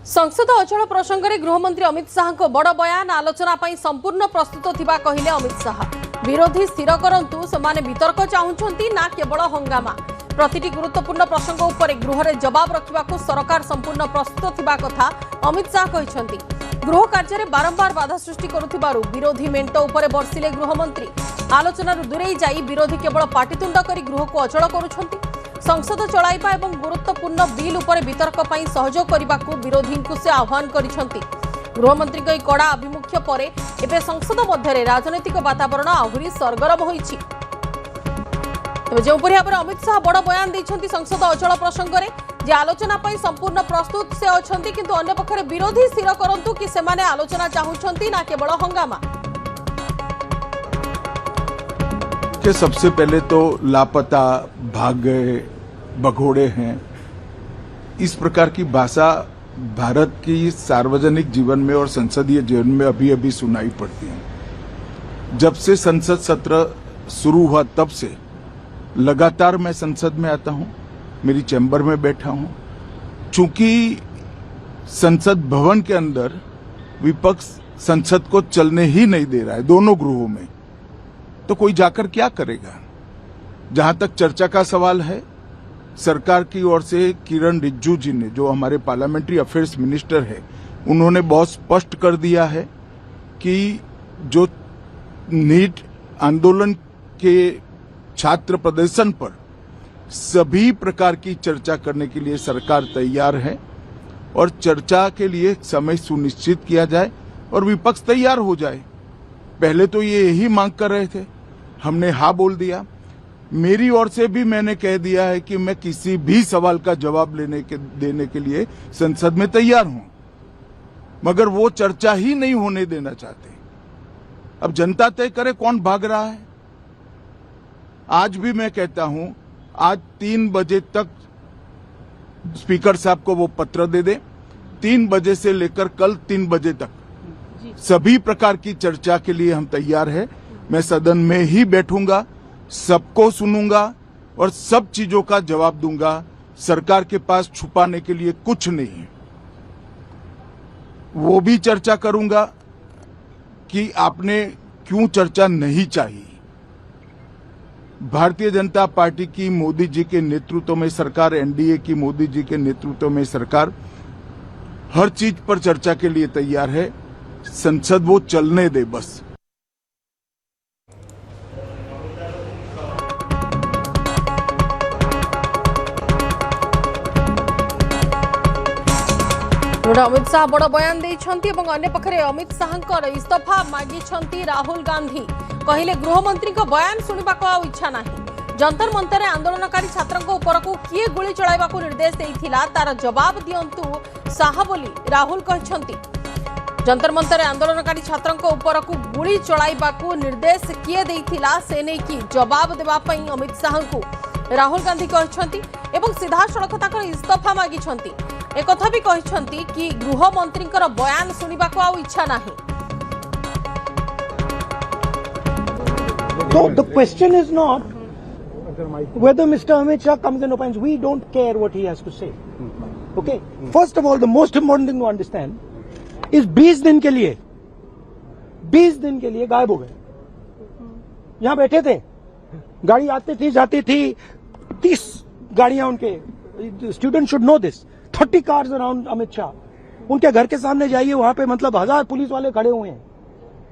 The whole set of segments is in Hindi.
संसद अचल प्रसंग में गृहमंत्री अमित शाह को बड़ बयान आलोचना संपूर्ण प्रस्तुत थिबा कहिले अमित शाह। विरोधी स्थिर करंतु समाने वितर्क चाहुछंती ना केवल हंगामा। प्रतिटी गुरुत्वपूर्ण प्रसंग उपर गृह रे जवाब रखिबाकू सरकार संपूर्ण प्रस्तुत थिबा कथा अमित शाह कहिसंती। गृह कार्य में बारंबार बाधा सृष्टि करुथिबारु विरोधी मेंट उपरे बर्षिले गृहमंत्री। आलोचनारु दूरेई जाई विरोधी केवल पाटितुंड करी गृह को अचल करुछंती। संसद चलाइबा एवं गुरुत्वपूर्ण बिल उपरे वितर्क पई सहयोग करबाकू विरोधी को से आह्वान करिसंती। गृहमंत्री को कड़ा अभिमुख्य परे एबे संसद मध्य राजनैतिक वातावरण आहुरी सरगरम होईछि। तेज जो भाव में अमित शाह बड़ बयान देइछंती संसद अचल प्रसंग में जे आलोचना पई संपूर्ण प्रस्तुत से अछंती, किंतु अन्य पक्षरे विरोधी स्थिर करंतु कि सेमाने आलोचना चाहुछंती ना केवल हंगामा। कि सबसे पहले तो लापता, भाग गए, भगोड़े हैं, इस प्रकार की भाषा भारत की सार्वजनिक जीवन में और संसदीय जीवन में अभी अभी सुनाई पड़ती है। जब से संसद सत्र शुरू हुआ तब से लगातार मैं संसद में आता हूं, मेरी चैम्बर में बैठा हूं। चूंकि संसद भवन के अंदर विपक्ष संसद को चलने ही नहीं दे रहा है दोनों गृहों में, तो कोई जाकर क्या करेगा। जहां तक चर्चा का सवाल है, सरकार की ओर से किरण रिजिजू जी ने, जो हमारे पार्लियामेंट्री अफेयर्स मिनिस्टर है, उन्होंने बहुत स्पष्ट कर दिया है कि जो नीट आंदोलन के छात्र प्रदर्शन पर सभी प्रकार की चर्चा करने के लिए सरकार तैयार है और चर्चा के लिए समय सुनिश्चित किया जाए और विपक्ष तैयार हो जाए। पहले तो ये यही मांग कर रहे थे, हमने हाँ बोल दिया। मेरी ओर से भी मैंने कह दिया है कि मैं किसी भी सवाल का जवाब देने के लिए संसद में तैयार हूं, मगर वो चर्चा ही नहीं होने देना चाहते। अब जनता तय करे कौन भाग रहा है। आज भी मैं कहता हूं, आज 3 बजे तक स्पीकर साहब को वो पत्र दे दे। 3 बजे से लेकर कल 3 बजे तक सभी प्रकार की चर्चा के लिए हम तैयार हैं। मैं सदन में ही बैठूंगा, सबको सुनूंगा और सब चीजों का जवाब दूंगा। सरकार के पास छुपाने के लिए कुछ नहीं है। वो भी चर्चा करूंगा कि आपने क्यों चर्चा नहीं चाहिए। भारतीय जनता पार्टी की मोदी जी के नेतृत्व में सरकार, एनडीए की मोदी जी के नेतृत्व में सरकार हर चीज पर चर्चा के लिए तैयार है। संसद वो चलने दे बस। अमित शाह बड़ बयान देइछंती एवं अन्य पक्षरे अमित शाह इस्तीफा मागिछंती राहुल गांधी। कहले गृहमंत्री को बयान सुनिबा को इच्छा नहीं। जंतर मंतर आंदोलनकारी छात्रों उपर को किए गुली चलाइबा को निर्देश देइथिला तार जवाब दियंतु शाह बोली राहुल कहछंती। जंतर मंतर आंदोलनकारी छात्रों उपर को गुली चलाइबा को निर्देश किए देइथिला से नै कि जवाब देबा पई अमित शाह को राहुल गांधी कहछंती एवं सीधा सड़क ताकर इस्तीफा मागिछंती। एक कथा भी कहछंती कि गृहमंत्री बयान सुनिबा को इच्छा नहीं। So the question is not whether Mr. Amit Shah comes and opines. We don't care what he has to say. Okay? First of all, the most important thing to understand is 20 दिन के लिए गायब हो गए। यहाँ बैठे थे, गाड़ी आती थी जाती थी, 30 गाड़ियां उनके। Student should know this. 30 cars around Amit Shah. उनके घर के सामने जाइए, वहां पे मतलब 1000 पुलिस वाले खड़े हुए हैं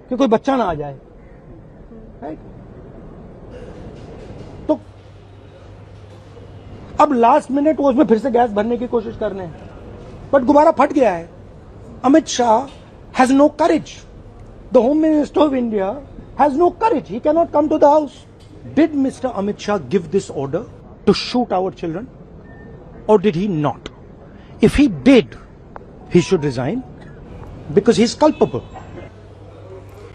कि कोई बच्चा ना आ जाए। राइट? तो अब लास्ट मिनट वो उसमें फिर से गैस भरने की कोशिश कर रहे हैं, बट गुब्बारा फट गया है। Amit Shah has no courage. The home minister of India has no courage. He can not come to the house. Did mister Amit Shah give this order to shoot our children or did he not? If he did, he should resign because he is culpable.